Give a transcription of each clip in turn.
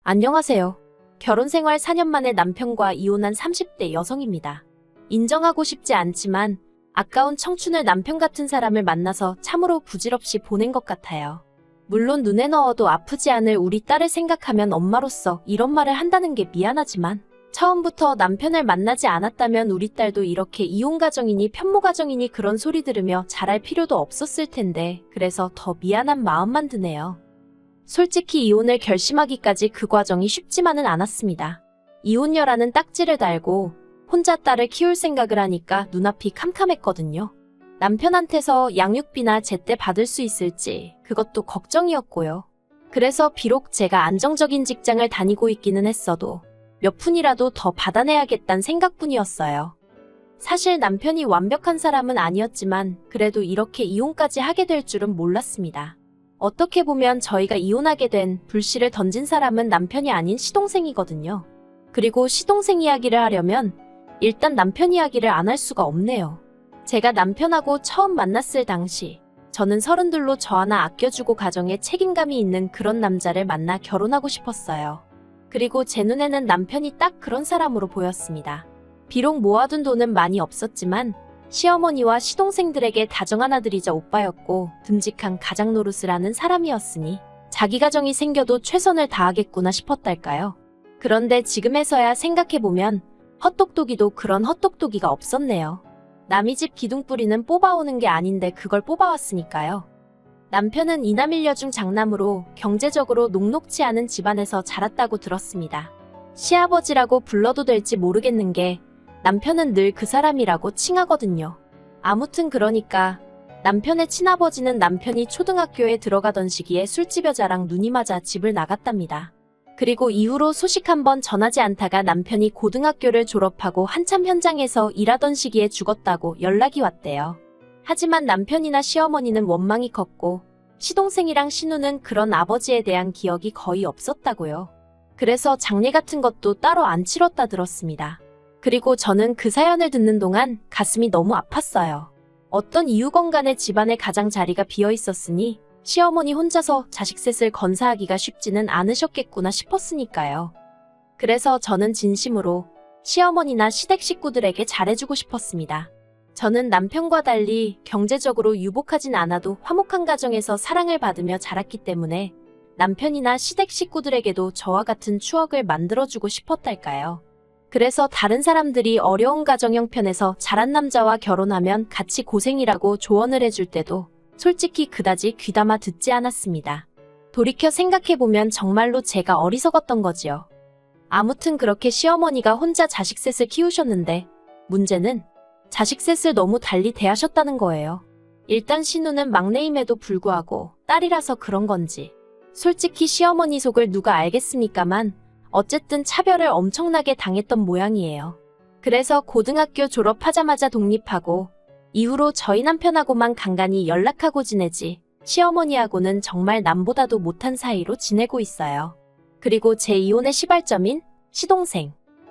안녕하세요. 결혼생활 4년 만에 남편과 이혼한 30대 여성입니다. 인정하고 싶지 않지만 아까운 청춘을 남편 같은 사람을 만나서 참으로 부질없이 보낸 것 같아요. 물론 눈에 넣어도 아프지 않을 우리 딸을 생각하면 엄마로서 이런 말을 한다는 게 미안하지만 처음부터 남편을 만나지 않았다면 우리 딸도 이렇게 이혼 가정이니 편모 가정이니 그런 소리 들으며 자랄 필요도 없었을 텐데 그래서 더 미안한 마음만 드네요. 솔직히 이혼을 결심하기까지 그 과정이 쉽지만은 않았습니다. 이혼녀라는 딱지를 달고 혼자 딸을 키울 생각을 하니까 눈앞이 캄캄했거든요. 남편한테서 양육비나 제때 받을 수 있을지 그것도 걱정이었고요. 그래서 비록 제가 안정적인 직장을 다니고 있기는 했어도 몇 푼이라도 더 받아내야겠다는 생각뿐이었어요. 사실 남편이 완벽한 사람은 아니었지만 그래도 이렇게 이혼까지 하게 될 줄은 몰랐습니다. 어떻게 보면 저희가 이혼하게 된 불씨를 던진 사람은 남편이 아닌 시동생이거든요. 그리고 시동생 이야기를 하려면 일단 남편 이야기를 안 할 수가 없네요. 제가 남편하고 처음 만났을 당시 저는 32로 저 하나 아껴주고 가정에 책임감이 있는 그런 남자를 만나 결혼하고 싶었어요. 그리고 제 눈에는 남편이 딱 그런 사람으로 보였습니다. 비록 모아둔 돈은 많이 없었지만 시어머니와 시동생들에게 다정한 아들이자 오빠였고 듬직한 가장 노릇을 하는 사람이었으니 자기 가정이 생겨도 최선을 다하겠구나 싶었달까요. 그런데 지금에서야 생각해보면 헛똑똑이도 그런 헛똑똑이가 없었네요. 남의 집 기둥뿌리는 뽑아오는 게 아닌데 그걸 뽑아왔으니까요. 남편은 이남 일녀 중 장남으로 경제적으로 녹록지 않은 집안에서 자랐다고 들었습니다. 시아버지라고 불러도 될지 모르겠는 게 남편은 늘 그 사람이라고 칭하거든요. 아무튼 그러니까 남편의 친아버지는 남편이 초등학교에 들어가던 시기에 술집 여자랑 눈이 맞아 집을 나갔답니다. 그리고 이후로 소식 한번 전하지 않다가 남편이 고등학교를 졸업하고 한참 현장에서 일하던 시기에 죽었다고 연락이 왔대요. 하지만 남편이나 시어머니는 원망이 컸고 시동생이랑 시누는 그런 아버지에 대한 기억이 거의 없었다고요. 그래서 장례 같은 것도 따로 안 치렀다 들었습니다. 그리고 저는 그 사연을 듣는 동안 가슴이 너무 아팠어요. 어떤 이유건 간에 집안에 가장 자리가 비어 있었으니 시어머니 혼자서 자식 셋을 건사하기가 쉽지는 않으셨겠구나 싶었으니까요. 그래서 저는 진심으로 시어머니나 시댁 식구들에게 잘해주고 싶었습니다. 저는 남편과 달리 경제적으로 유복하진 않아도 화목한 가정에서 사랑을 받으며 자랐기 때문에 남편이나 시댁 식구들에게도 저와 같은 추억을 만들어주고 싶었달까요. 그래서 다른 사람들이 어려운 가정 형편에서 자란 남자와 결혼하면 같이 고생이라고 조언을 해줄 때도 솔직히 그다지 귀담아 듣지 않았습니다. 돌이켜 생각해보면 정말로 제가 어리석었던 거지요. 아무튼 그렇게 시어머니가 혼자 자식 셋을 키우셨는데 문제는 자식 셋을 너무 달리 대하셨다는 거예요. 일단 시누는 막내임에도 불구하고 딸이라서 그런 건지 솔직히 시어머니 속을 누가 알겠습니까만 어쨌든 차별을 엄청나게 당했던 모양이에요. 그래서 고등학교 졸업하자마자 독립하고 이후로 저희 남편하고만 간간히 연락하고 지내지 시어머니하고는 정말 남보다도 못한 사이로 지내고 있어요. 그리고 제 이혼의 시발점인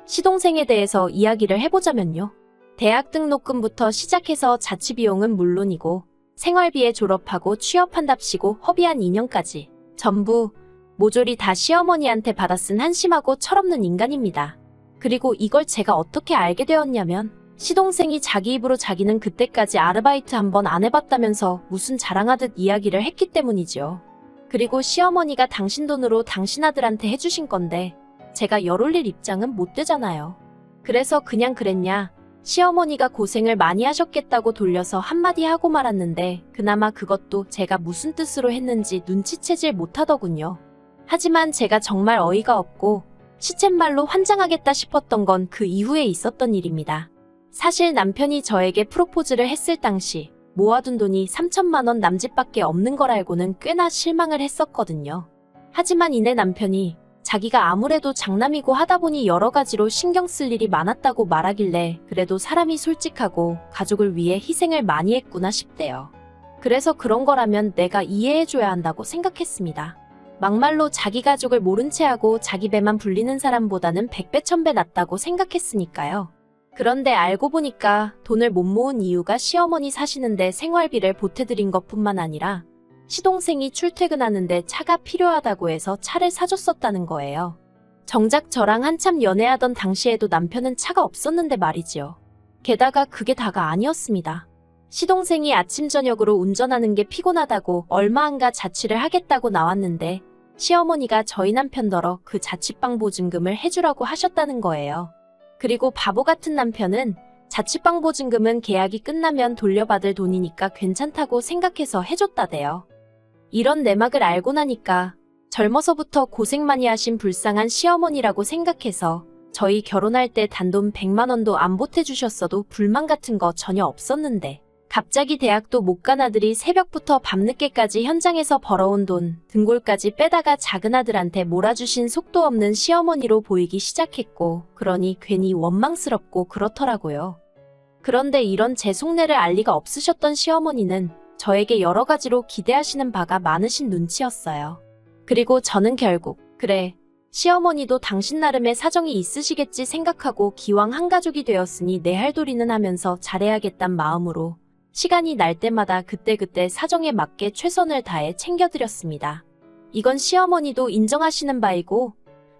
시동생에 대해서 이야기를 해보자면요. 대학 등록금부터 시작해서 자취비용은 물론이고 생활비에 졸업하고 취업한답시고 허비한 2년까지 전부 모조리 다 시어머니한테 받아 쓴 한심하고 철없는 인간입니다. 그리고 이걸 제가 어떻게 알게 되었냐면 시동생이 자기 입으로 자기는 그때까지 아르바이트 한번 안 해봤다면서 무슨 자랑하듯 이야기를 했기 때문이죠. 그리고 시어머니가 당신 돈으로 당신 아들한테 해주신 건데 제가 열 올릴 입장은 못 되잖아요. 그래서 그냥 그랬냐 시어머니가 고생을 많이 하셨겠다고 돌려서 한마디 하고 말았는데 그나마 그것도 제가 무슨 뜻으로 했는지 눈치채질 못하더군요. 하지만 제가 정말 어이가 없고 시쳇말로 환장하겠다 싶었던 건 그 이후에 있었던 일입니다. 사실 남편이 저에게 프로포즈를 했을 당시 모아둔 돈이 3천만 원 남짓밖에 없는 걸 알고는 꽤나 실망을 했었거든요. 하지만 이내 남편이 자기가 아무래도 장남이고 하다 보니 여러 가지로 신경 쓸 일이 많았다고 말하길래 그래도 사람이 솔직하고 가족을 위해 희생을 많이 했구나 싶대요. 그래서 그런 거라면 내가 이해해줘야 한다고 생각했습니다. 막말로 자기 가족을 모른 채 하고 자기 배만 불리는 사람보다는 100배 1000배 낫다고 생각했으니까요. 그런데 알고 보니까 돈을 못 모은 이유가 시어머니 사시는데 생활비를 보태드린 것뿐만 아니라 시동생이 출퇴근하는데 차가 필요하다고 해서 차를 사줬었다는 거예요. 정작 저랑 한참 연애하던 당시에도 남편은 차가 없었는데 말이지요. 게다가 그게 다가 아니었습니다. 시동생이 아침 저녁으로 운전하는 게 피곤하다고 얼마 안가 자취를 하겠다고 나왔는데 시어머니가 저희 남편더러 그 자취방 보증금을 해주라고 하셨다는 거예요. 그리고 바보 같은 남편은 자취방 보증금은 계약이 끝나면 돌려받을 돈이니까 괜찮다고 생각해서 해줬다대요. 이런 내막을 알고 나니까 젊어서부터 고생 많이 하신 불쌍한 시어머니라고 생각해서 저희 결혼할 때 단돈 100만 원도 안 보태주셨어도 불만 같은 거 전혀 없었는데 갑자기 대학도 못 간 아들이 새벽부터 밤늦게까지 현장에서 벌어온 돈 등골까지 빼다가 작은 아들한테 몰아주신 속도 없는 시어머니로 보이기 시작했고 그러니 괜히 원망스럽고 그렇더라고요. 그런데 이런 제 속내를 알 리가 없으셨던 시어머니는 저에게 여러 가지로 기대하시는 바가 많으신 눈치였어요. 그리고 저는 결국 그래 시어머니도 당신 나름의 사정이 있으시겠지 생각하고 기왕 한 가족이 되었으니 내 할 도리는 하면서 잘해야겠단 마음으로 시간이 날 때마다 그때그때 사정에 맞게 최선을 다해 챙겨드렸습니다. 이건 시어머니도 인정하시는 바이고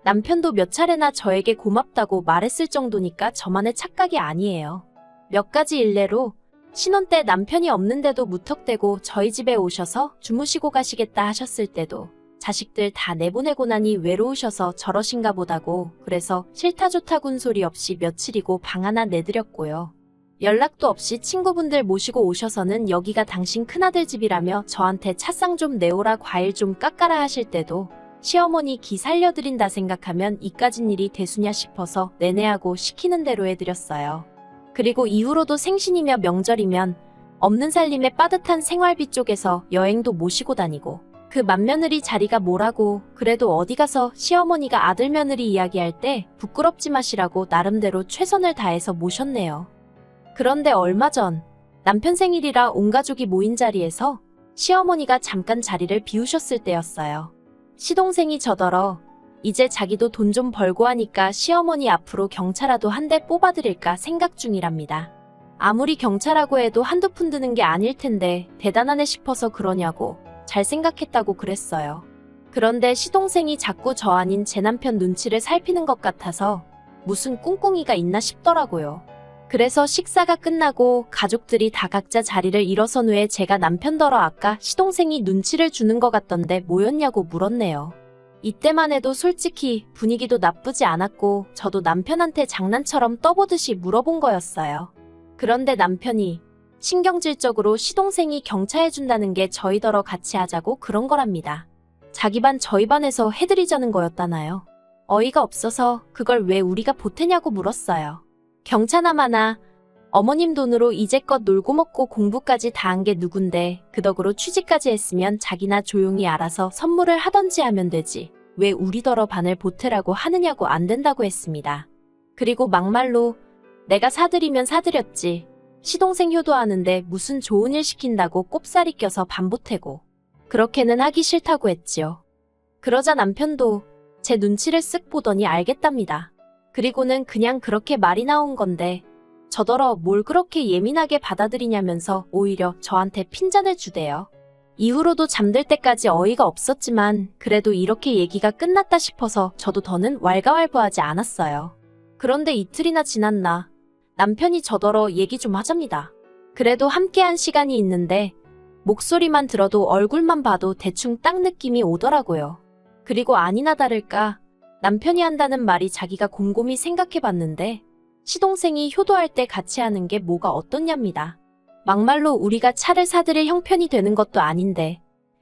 남편도 몇 차례나 저에게 고맙다고 말했을 정도니까 저만의 착각이 아니에요. 몇 가지 일례로 신혼 때 남편이 없는데도 무턱대고 저희 집에 오셔서 주무시고 가시겠다 하셨을 때도 자식들 다 내보내고 나니 외로우셔서 저러신가 보다고 그래서 싫다 좋다군 소리 없이 며칠이고 방 하나 내드렸고요. 연락도 없이 친구분들 모시고 오셔서는 여기가 당신 큰아들 집이라며 저한테 차상 좀 내오라 과일 좀 깎아라 하실 때도 시어머니 기 살려드린다 생각하면 이까진 일이 대수냐 싶어서 내내하고 시키는 대로 해드렸어요. 그리고 이후로도 생신이며 명절이면 없는 살림에 빠듯한 생활비 쪽에서 여행도 모시고 다니고 그 맏며느리 자리가 뭐라고 그래도 어디 가서 시어머니가 아들 며느리 이야기할 때 부끄럽지 마시라고 나름대로 최선을 다해서 모셨네요. 그런데 얼마 전 남편 생일이라 온 가족이 모인 자리에서 시어머니가 잠깐 자리를 비우셨을 때였어요. 시동생이 저더러 이제 자기도 돈 좀 벌고 하니까 시어머니 앞으로 경차라도 한 대 뽑아드릴까 생각 중이랍니다. 아무리 경차라고 해도 한두 푼 드는 게 아닐 텐데 대단하네 싶어서 그러냐고 잘 생각했다고 그랬어요. 그런데 시동생이 자꾸 저 아닌 제 남편 눈치를 살피는 것 같아서 무슨 꿍꿍이가 있나 싶더라고요. 그래서 식사가 끝나고 가족들이 다 각자 자리를 일어선 후에 제가 남편더러 아까 시동생이 눈치를 주는 것 같던데 뭐였냐고 물었네요. 이때만 해도 솔직히 분위기도 나쁘지 않았고 저도 남편한테 장난처럼 떠보듯이 물어본 거였어요. 그런데 남편이 신경질적으로 시동생이 경차해준다는 게 저희더러 같이 하자고 그런 거랍니다. 자기 반 저희 반에서 해드리자는 거였다나요? 어이가 없어서 그걸 왜 우리가 보태냐고 물었어요. 경차나마나 어머님 돈으로 이제껏 놀고 먹고 공부까지 다 한 게 누군데 그 덕으로 취직까지 했으면 자기나 조용히 알아서 선물을 하던지 하면 되지. 왜 우리더러 반을 보태라고 하느냐고 안 된다고 했습니다. 그리고 막말로 내가 사드리면 사드렸지. 시동생 효도하는데 무슨 좋은 일 시킨다고 꼽살이 껴서 반 보태고. 그렇게는 하기 싫다고 했지요. 그러자 남편도 제 눈치를 쓱 보더니 알겠답니다. 그리고는 그냥 그렇게 말이 나온 건데 저더러 뭘 그렇게 예민하게 받아들이냐면서 오히려 저한테 핀잔을 주대요. 이후로도 잠들 때까지 어이가 없었지만 그래도 이렇게 얘기가 끝났다 싶어서 저도 더는 왈가왈부하지 않았어요. 그런데 이틀이나 지났나 남편이 저더러 얘기 좀 하잡니다. 그래도 함께한 시간이 있는데 목소리만 들어도 얼굴만 봐도 대충 딱 느낌이 오더라고요. 그리고 아니나 다를까 남편이 한다는 말이 자기가 곰곰이 생각해봤는데 시동생이 효도할 때 같이 하는 게 뭐가 어떻냐입니다. 막말로 우리가 차를 사드릴 형편이 되는 것도 아닌데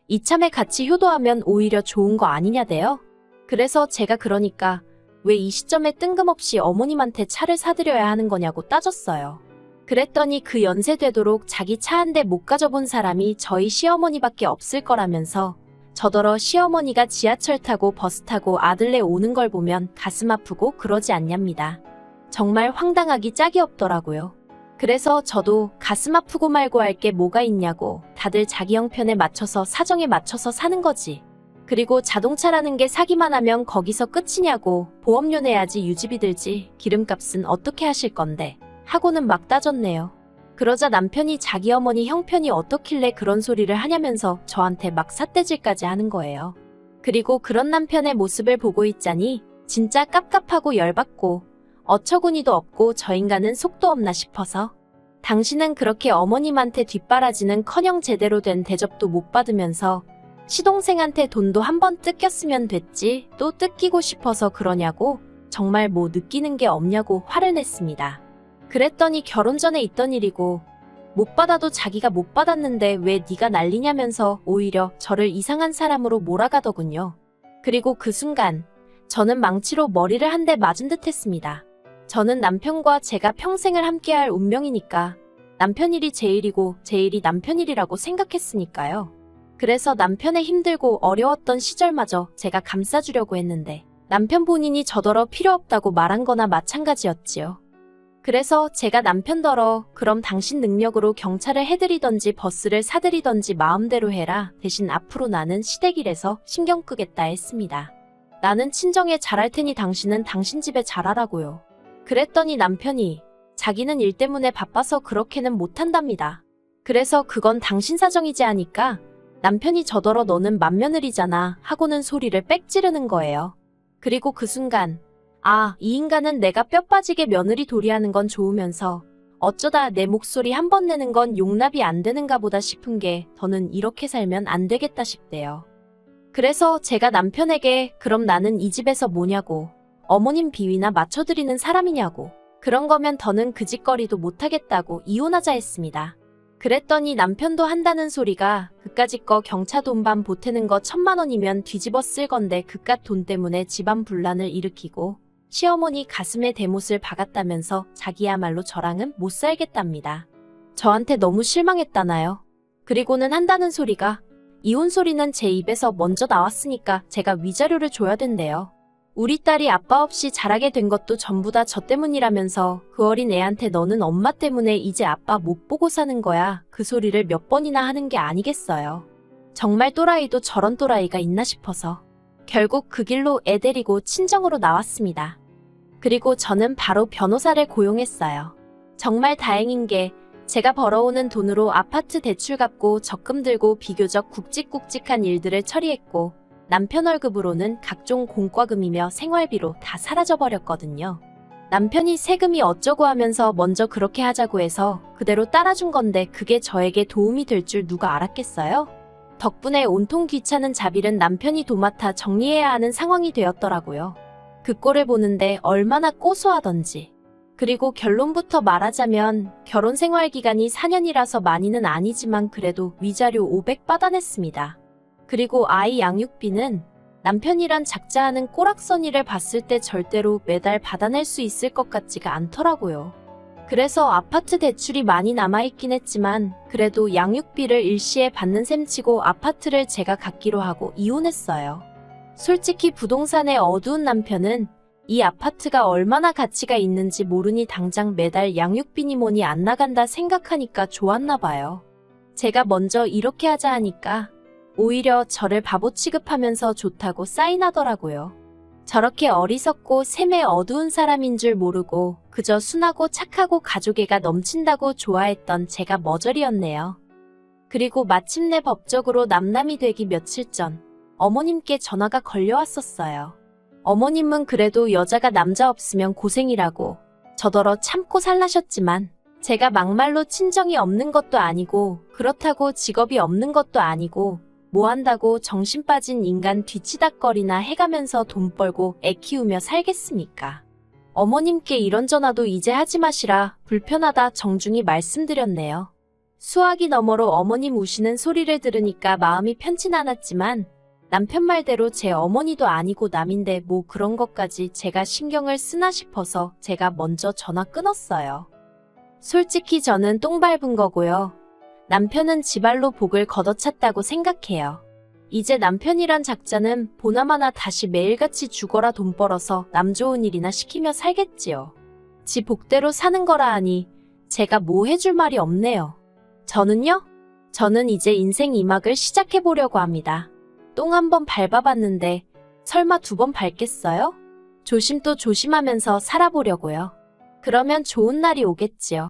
이참에 같이 효도하면 오히려 좋은 거 아니냐대요. 그래서 제가 그러니까 왜 이 시점에 뜬금없이 어머님한테 차를 사드려야 하는 거냐고 따졌어요. 그랬더니 그 연세 되도록 자기 차 한 대 못 가져본 사람이 저희 시어머니밖에 없을 거라면서 저더러 시어머니가 지하철 타고 버스 타고 아들네 오는 걸 보면 가슴 아프고 그러지 않냐입니다. 정말 황당하기 짝이 없더라고요. 그래서 저도 가슴 아프고 말고 할 게 뭐가 있냐고 다들 자기 형편에 맞춰서 사정에 맞춰서 사는 거지. 그리고 자동차라는 게 사기만 하면 거기서 끝이냐고 보험료 내야지 유지비 들지 기름값은 어떻게 하실 건데 하고는 막 따졌네요. 그러자 남편이 자기 어머니 형편이 어떻길래 그런 소리를 하냐면서 저한테 막 삿대질까지 하는 거예요. 그리고 그런 남편의 모습을 보고 있자니 진짜 깝깝하고 열받고 어처구니도 없고 저 인간은 속도 없나 싶어서 당신은 그렇게 어머님한테 뒷바라지는커녕 제대로 된 대접도 못 받으면서 시동생한테 돈도 한 번 뜯겼으면 됐지 또 뜯기고 싶어서 그러냐고 정말 뭐 느끼는 게 없냐고 화를 냈습니다. 그랬더니 결혼 전에 있던 일이고 못 받아도 자기가 못 받았는데 왜 네가 난리냐면서 오히려 저를 이상한 사람으로 몰아가더군요. 그리고 그 순간 저는 망치로 머리를 한 대 맞은 듯 했습니다. 저는 남편과 제가 평생을 함께할 운명이니까 남편 일이 제 일이고 제 일이 남편 일이라고 생각했으니까요. 그래서 남편의 힘들고 어려웠던 시절마저 제가 감싸주려고 했는데 남편 본인이 저더러 필요 없다고 말한 거나 마찬가지였지요. 그래서 제가 남편더러 그럼 당신 능력으로 경찰을 해드리던지 버스를 사드리던지 마음대로 해라. 대신 앞으로 나는 시댁일에서 신경 끄겠다 했습니다. 나는 친정에 잘할 테니 당신은 당신 집에 잘하라고요. 그랬더니 남편이 자기는 일 때문에 바빠서 그렇게는 못한답니다. 그래서 그건 당신 사정이지 하니까 남편이 저더러 너는 맏며느리잖아 하고는 소리를 빽 지르는 거예요. 그리고 그 순간 아, 이 인간은 내가 뼈 빠지게 며느리 도리하는 건 좋으면서 어쩌다 내 목소리 한 번 내는 건 용납이 안 되는가 보다 싶은 게 더는 이렇게 살면 안 되겠다 싶대요. 그래서 제가 남편에게 그럼 나는 이 집에서 뭐냐고 어머님 비위나 맞춰드리는 사람이냐고 그런 거면 더는 그 짓거리도 못하겠다고 이혼하자 했습니다. 그랬더니 남편도 한다는 소리가 그까짓 거 경차 돈반 보태는 거 1000만 원이면 뒤집어 쓸 건데 그깟 돈 때문에 집안 분란을 일으키고 시어머니 가슴에 대못을 박았다면서 자기야말로 저랑은 못 살겠답니다. 저한테 너무 실망했다나요? 그리고는 한다는 소리가 이혼 소리는 제 입에서 먼저 나왔으니까 제가 위자료를 줘야 된대요. 우리 딸이 아빠 없이 자라게 된 것도 전부 다 저 때문이라면서 그 어린 애한테 너는 엄마 때문에 이제 아빠 못 보고 사는 거야. 그 소리를 몇 번이나 하는 게 아니겠어요. 정말 또라이도 저런 또라이가 있나 싶어서 결국 그 길로 애 데리고 친정으로 나왔습니다. 그리고 저는 바로 변호사를 고용했어요. 정말 다행인 게 제가 벌어오는 돈으로 아파트 대출 갚고 적금 들고 비교적 굵직굵직한 일들을 처리했고 남편 월급으로는 각종 공과금이며 생활비로 다 사라져버렸거든요. 남편이 세금이 어쩌고 하면서 먼저 그렇게 하자고 해서 그대로 따라준 건데 그게 저에게 도움이 될 줄 누가 알았겠어요? 덕분에 온통 귀찮은 자비는 남편이 도맡아 정리해야 하는 상황이 되었더라고요. 그 꼴을 보는데 얼마나 고소하던지. 그리고 결론부터 말하자면 결혼 생활 기간이 4년이라서 많이는 아니지만 그래도 위자료 500 받아냈습니다. 그리고 아이 양육비는 남편이란 작자하는 꼬락서니를 봤을 때 절대로 매달 받아낼 수 있을 것 같지가 않더라고요. 그래서 아파트 대출이 많이 남아있긴 했지만 그래도 양육비를 일시에 받는 셈치고 아파트를 제가 갖기로 하고 이혼했어요. 솔직히 부동산의 어두운 남편은 이 아파트가 얼마나 가치가 있는지 모르니 당장 매달 양육비니 뭐니 안 나간다 생각하니까 좋았나 봐요. 제가 먼저 이렇게 하자 하니까 오히려 저를 바보 취급하면서 좋다고 사인하더라고요. 저렇게 어리석고 셈에 어두운 사람인 줄 모르고 그저 순하고 착하고 가족애가 넘친다고 좋아했던 제가 머저리였네요. 그리고 마침내 법적으로 남남이 되기 며칠 전 어머님께 전화가 걸려왔었어요. 어머님은 그래도 여자가 남자 없으면 고생이라고 저더러 참고 살라셨지만 제가 막말로 친정이 없는 것도 아니고 그렇다고 직업이 없는 것도 아니고 뭐 한다고 정신 빠진 인간 뒤치다꺼리나 해가면서 돈 벌고 애 키우며 살겠습니까? 어머님께 이런 전화도 이제 하지 마시라 불편하다 정중히 말씀드렸네요. 수화기 너머로 어머님 우시는 소리를 들으니까 마음이 편치 않았지만 남편 말대로 제 어머니도 아니고 남인데 뭐 그런 것까지 제가 신경을 쓰나 싶어서 제가 먼저 전화 끊었어요. 솔직히 저는 똥 밟은 거고요. 남편은 지발로 복을 걷어찼다고 생각해요. 이제 남편이란 작자는 보나마나 다시 매일같이 죽어라 돈 벌어서 남 좋은 일이나 시키며 살겠지요. 지 복대로 사는 거라 하니 제가 뭐 해줄 말이 없네요. 저는요? 저는 이제 인생 2막을 시작해보려고 합니다. 똥 한 번 밟아봤는데 설마 2번 밟겠어요? 조심 또 조심하면서 살아보려고요. 그러면 좋은 날이 오겠지요.